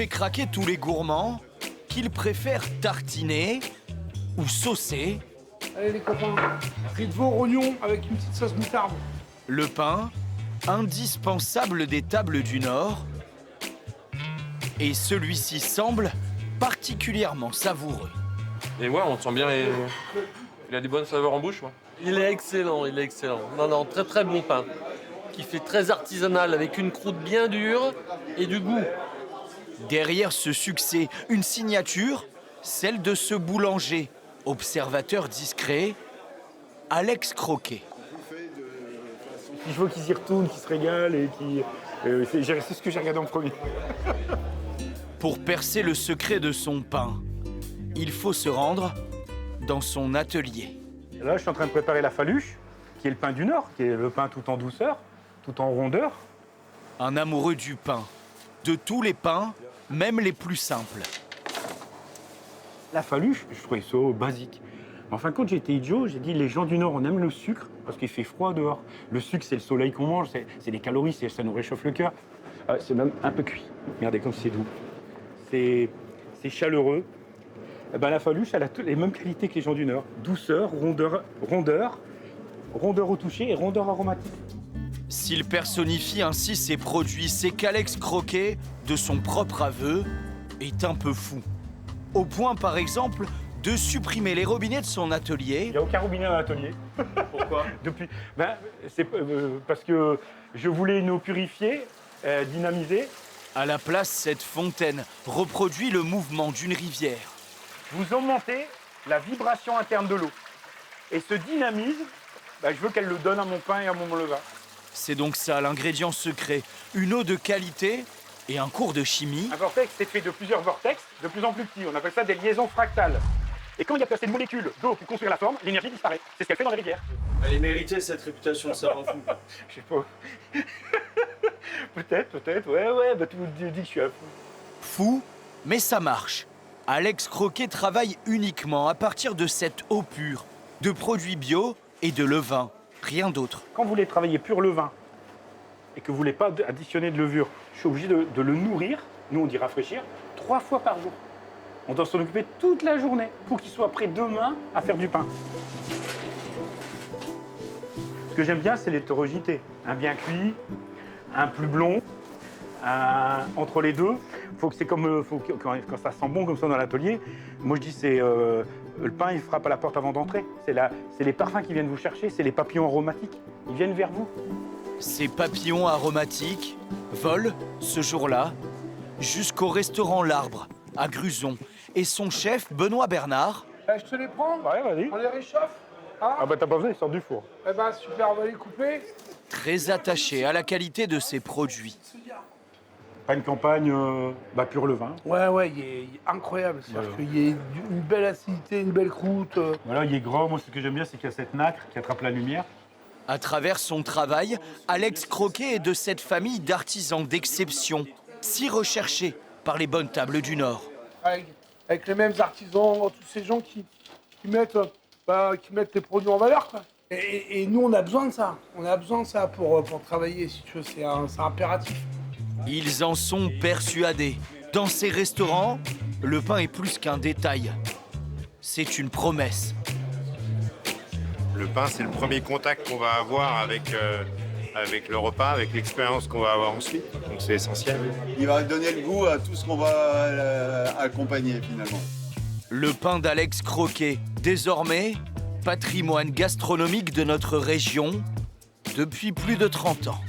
Fait craquer tous les gourmands qu'ils préfèrent tartiner ou saucer Allez les copains, frites de veau, oignons avec une petite sauce moutarde. le pain, indispensable des tables du Nord. Et celui-ci semble particulièrement savoureux. Et ouais, on sent bien il a des bonnes saveurs en bouche. Ouais. Il est excellent, il est excellent. Non, non, très très bon pain. Qui fait très artisanal avec une croûte bien dure et du goût. Derrière ce succès, une signature, celle de ce boulanger, observateur discret, Alex Croquet. Je veux qu'ils y retournent, qu'ils se régalent et qu'ils... c'est ce que j'ai regardé en premier. Pour percer le secret de son pain, il faut se rendre dans son atelier. Là, je suis en train de préparer la faluche, qui est le pain du Nord, qui est le pain tout en douceur, tout en rondeur. Un amoureux du pain, de tous les pains, même les plus simples. La faluche, je trouvais ça basique. Mais en fin de compte, j'étais idiot, j'ai dit les gens du Nord, on aime le sucre parce qu'il fait froid dehors. Le sucre, c'est le soleil qu'on mange, c'est les calories, ça nous réchauffe le cœur. C'est même un peu cuit. Regardez comme c'est doux. C'est chaleureux. Eh ben, la faluche, elle a toutes les mêmes qualités que les gens du Nord. Douceur, rondeur au toucher et rondeur aromatique. S'il personnifie ainsi ses produits, c'est qu'Alex Croquet, de son propre aveu, est un peu fou. Au point, par exemple, de supprimer les robinets de son atelier. Il n'y a aucun robinet dans l'atelier. Pourquoi? C'est parce que je voulais une eau purifiée, dynamisée. À la place, cette fontaine reproduit le mouvement d'une rivière. Vous augmentez la vibration interne de l'eau. Et ce dynamisme, je veux qu'elle le donne à mon pain et à mon levain. C'est donc ça l'ingrédient secret, une eau de qualité et un cours de chimie. Un vortex, c'est fait de plusieurs vortex, de plus en plus petits. On appelle ça des liaisons fractales. Et quand il y a assez de molécules d'eau pour construire la forme, l'énergie disparaît. C'est ce qu'elle fait dans les rivières. Elle est méritée cette réputation de savant fou. Je sais pas. peut-être, ouais, tout le monde dit que je suis un fou. Fou, mais ça marche. Alex Croquet travaille uniquement à partir de cette eau pure, de produits bio et de levain, rien d'autre. Quand vous voulez travailler pur levain et que vous ne voulez pas additionner de levure, je suis obligé de le nourrir, nous on dit rafraîchir, 3 fois par jour. On doit s'en occuper toute la journée pour qu'il soit prêt demain à faire du pain. Ce que j'aime bien, c'est l'hétérogénéité. Un bien cuit, un plus blond, entre les deux. Quand ça sent bon comme ça dans l'atelier, moi je dis le pain il frappe à la porte avant d'entrer. C'est les parfums qui viennent vous chercher, c'est les papillons aromatiques. Ils viennent vers vous. Ces papillons aromatiques volent, ce jour-là, jusqu'au restaurant L'Arbre, à Gruson, et son chef, Benoît Bernard. Je te les prends. Ouais, vas-y. On les réchauffe. Hein? Ah bah t'as pas besoin, ils sortent du four. Eh ben super, on va les couper. Très attaché à la qualité de ses produits. Pain campagne, pur levain. Ouais, il est incroyable. C'est-à-dire qu'il y a une belle acidité, une belle croûte. Voilà, il est gras. Moi, ce que j'aime bien, c'est qu'il y a cette nacre qui attrape la lumière. À travers son travail, Alex Croquet est de cette famille d'artisans d'exception, si recherchés par les bonnes tables du Nord. Avec les mêmes artisans, tous ces gens qui mettent les produits en valeur, quoi. Et nous, on a besoin de ça. On a besoin de ça pour travailler, si tu veux. C'est impératif. Ils en sont persuadés. Dans ces restaurants, le pain est plus qu'un détail. C'est une promesse. Le pain, c'est le premier contact qu'on va avoir avec le repas, avec l'expérience qu'on va avoir ensuite. Donc c'est essentiel. Il va donner le goût à tout ce qu'on va accompagner finalement. Le pain d'Alex Croquet, désormais, patrimoine gastronomique de notre région depuis plus de 30 ans.